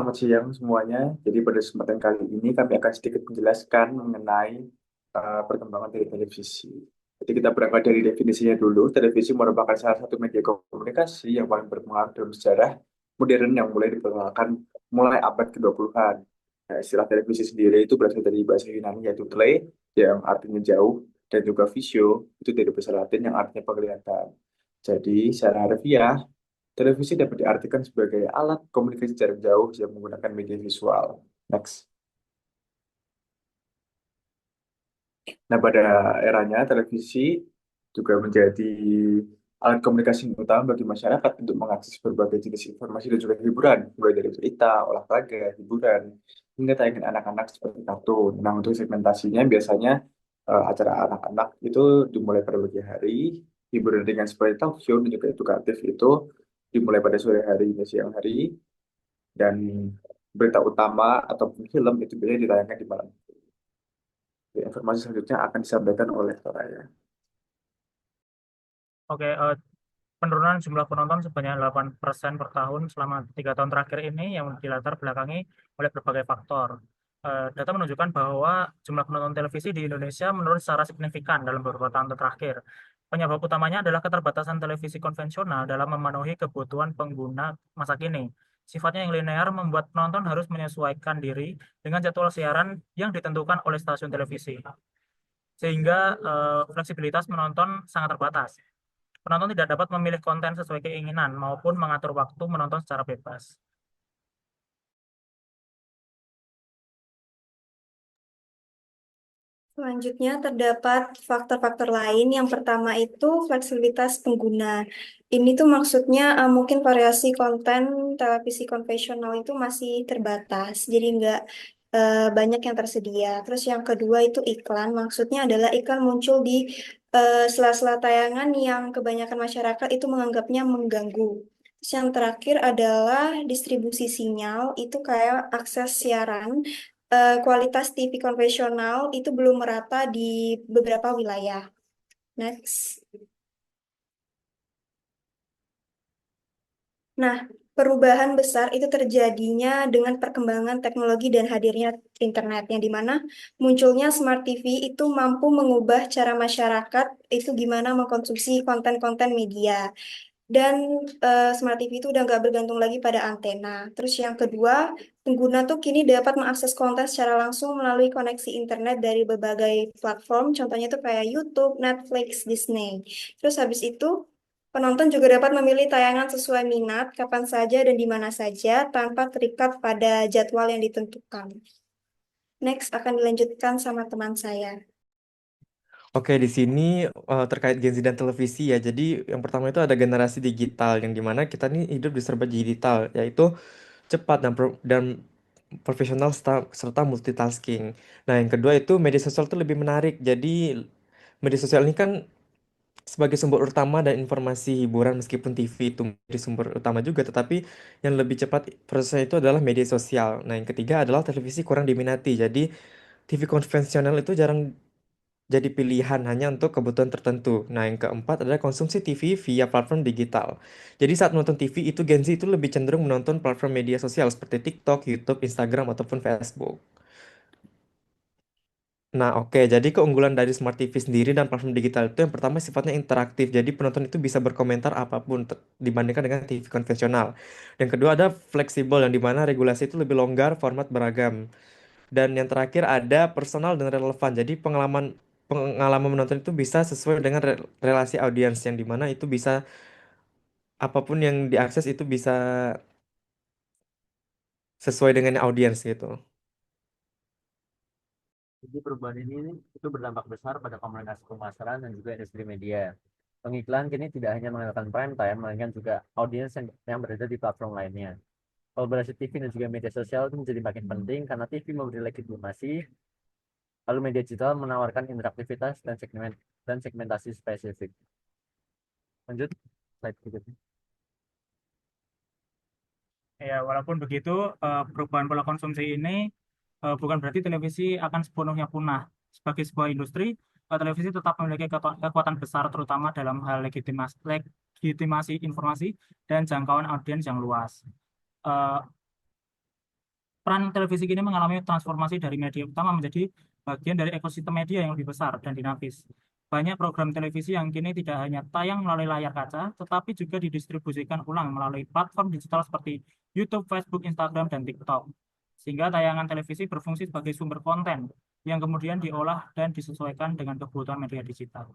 Selamat siang semuanya. Jadi pada kesempatan kali ini kami akan sedikit menjelaskan mengenai perkembangan dari televisi. Jadi kita berangkat dari definisinya dulu. Televisi merupakan salah satu media komunikasi yang paling berpengaruh dalam sejarah modern yang mulai diperkenalkan mulai abad ke-20-an. Nah, istilah televisi sendiri itu berasal dari bahasa Yunani yaitu tele yang artinya jauh dan juga visio itu dari bahasa Latin yang artinya penglihatan. Jadi secara harfiah televisi dapat diartikan sebagai alat komunikasi jarak jauh yang menggunakan media visual. Next. Nah, pada eranya televisi juga menjadi alat komunikasi utama bagi masyarakat untuk mengakses berbagai jenis informasi dan juga hiburan, mulai dari berita, olahraga, hiburan, hingga tayangan anak-anak seperti kartun. Nah, untuk segmentasinya biasanya acara anak-anak itu dimulai pada pagi hari, hiburan ringan seperti talk show dan juga edukatif itu dimulai pada sore hari hingga siang hari, dan berita utama ataupun film itu biasanya ditayangkan di malam. Informasi selanjutnya akan disampaikan oleh Soraya. Oke, penurunan jumlah penonton sebanyak 8% per tahun selama 3 tahun terakhir ini yang dilatar belakangi oleh berbagai faktor. Data menunjukkan bahwa jumlah penonton televisi di Indonesia menurun secara signifikan dalam beberapa tahun terakhir. Penyebab utamanya adalah keterbatasan televisi konvensional dalam memenuhi kebutuhan pengguna masa kini. Sifatnya yang linear membuat penonton harus menyesuaikan diri dengan jadwal siaran yang ditentukan oleh stasiun televisi, sehingga fleksibilitas menonton sangat terbatas. Penonton tidak dapat memilih konten sesuai keinginan maupun mengatur waktu menonton secara bebas. Selanjutnya terdapat faktor-faktor lain. Yang pertama itu fleksibilitas pengguna. Ini tuh maksudnya mungkin variasi konten televisi konvensional itu masih terbatas, jadi nggak banyak yang tersedia. Terus yang kedua itu iklan. Maksudnya adalah iklan muncul di sela-sela tayangan yang kebanyakan masyarakat itu menganggapnya mengganggu. Terus yang terakhir adalah distribusi sinyal, itu kayak akses siaran. Kualitas TV konvensional itu belum merata di beberapa wilayah. Next. Nah, perubahan besar itu terjadinya dengan perkembangan teknologi dan hadirnya internet, yang dimana munculnya smart TV itu mampu mengubah cara masyarakat itu gimana mengkonsumsi konten-konten media. Dan Smart TV itu udah nggak bergantung lagi pada antena. Terus yang kedua, pengguna tuh kini dapat mengakses konten secara langsung melalui koneksi internet dari berbagai platform. Contohnya tuh kayak YouTube, Netflix, Disney. Terus habis itu, penonton juga dapat memilih tayangan sesuai minat, kapan saja dan di mana saja, tanpa terikat pada jadwal yang ditentukan. Next akan dilanjutkan sama teman saya. Oke, di sini terkait Gen Z dan televisi ya. Jadi yang pertama itu ada generasi digital yang dimana kita nih hidup di serba digital, yaitu cepat dan profesional serta multitasking. Nah, yang kedua itu media sosial itu lebih menarik. Jadi media sosial ini kan sebagai sumber utama dan informasi hiburan meskipun TV itu menjadi sumber utama juga, tetapi yang lebih cepat prosesnya itu adalah media sosial. Nah, yang ketiga adalah televisi kurang diminati. Jadi TV konvensional itu jarang jadi pilihan hanya untuk kebutuhan tertentu. Nah, yang keempat adalah konsumsi TV via platform digital. Jadi saat menonton TV itu Gen Z itu lebih cenderung menonton platform media sosial seperti TikTok, YouTube, Instagram, ataupun Facebook. Nah, oke. Jadi keunggulan dari Smart TV sendiri dan platform digital itu yang pertama sifatnya interaktif. Jadi penonton itu bisa berkomentar apapun dibandingkan dengan TV konvensional. Yang kedua ada fleksibel yang dimana regulasi itu lebih longgar, format beragam. Dan yang terakhir ada personal dan relevan. Jadi pengalaman menonton itu bisa sesuai dengan relasi audiens yang dimana itu bisa apapun yang diakses itu bisa sesuai dengan audiens gitu. Jadi perubahan ini itu berdampak besar pada komunikasi pemasaran dan juga industri media. Pengiklan kini tidak hanya mengandalkan prime time, melainkan juga audiens yang berada di platform lainnya. Kolaborasi TV dan juga media sosial itu menjadi makin penting karena TV memberi legitimasi, lalu media digital menawarkan interaktivitas dan segmentasi spesifik. Lanjut, slide berikutnya. Ya, walaupun begitu, perubahan pola konsumsi ini bukan berarti televisi akan sepenuhnya punah. Sebagai sebuah industri, televisi tetap memiliki kekuatan besar, terutama dalam hal legitimasi informasi dan jangkauan audiens yang luas. Eh, peran televisi kini mengalami transformasi dari media utama menjadi bagian dari ekosistem media yang lebih besar dan dinamis. Banyak program televisi yang kini tidak hanya tayang melalui layar kaca, tetapi juga didistribusikan ulang melalui platform digital seperti YouTube, Facebook, Instagram, dan TikTok. Sehingga tayangan televisi berfungsi sebagai sumber konten yang kemudian diolah dan disesuaikan dengan kebutuhan media digital.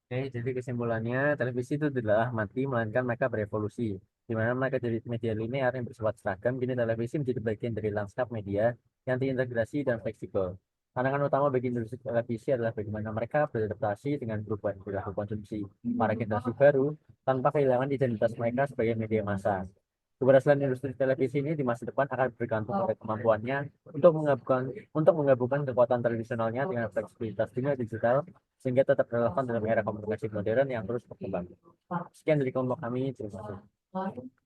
Oke, jadi kesimpulannya televisi itu tidaklah mati, melainkan mereka berevolusi. Di mana mereka jadi media linear yang bersifat seragam, kini televisi menjadi bagian dari lanskap media yang terintegrasi dan fleksibel. Tantangan utama bagi industri televisi adalah bagaimana mereka beradaptasi dengan perubahan perilaku konsumsi para generasi baru tanpa kehilangan identitas mereka sebagai media massa. Keberhasilan industri televisi ini di masa depan akan bergantung pada kemampuannya untuk menggabungkan kekuatan tradisionalnya dengan fleksibilitas dunia digital sehingga tetap relevan dalam era komunikasi modern yang terus berkembang. Sekian dari kelompok kami, terima kasih.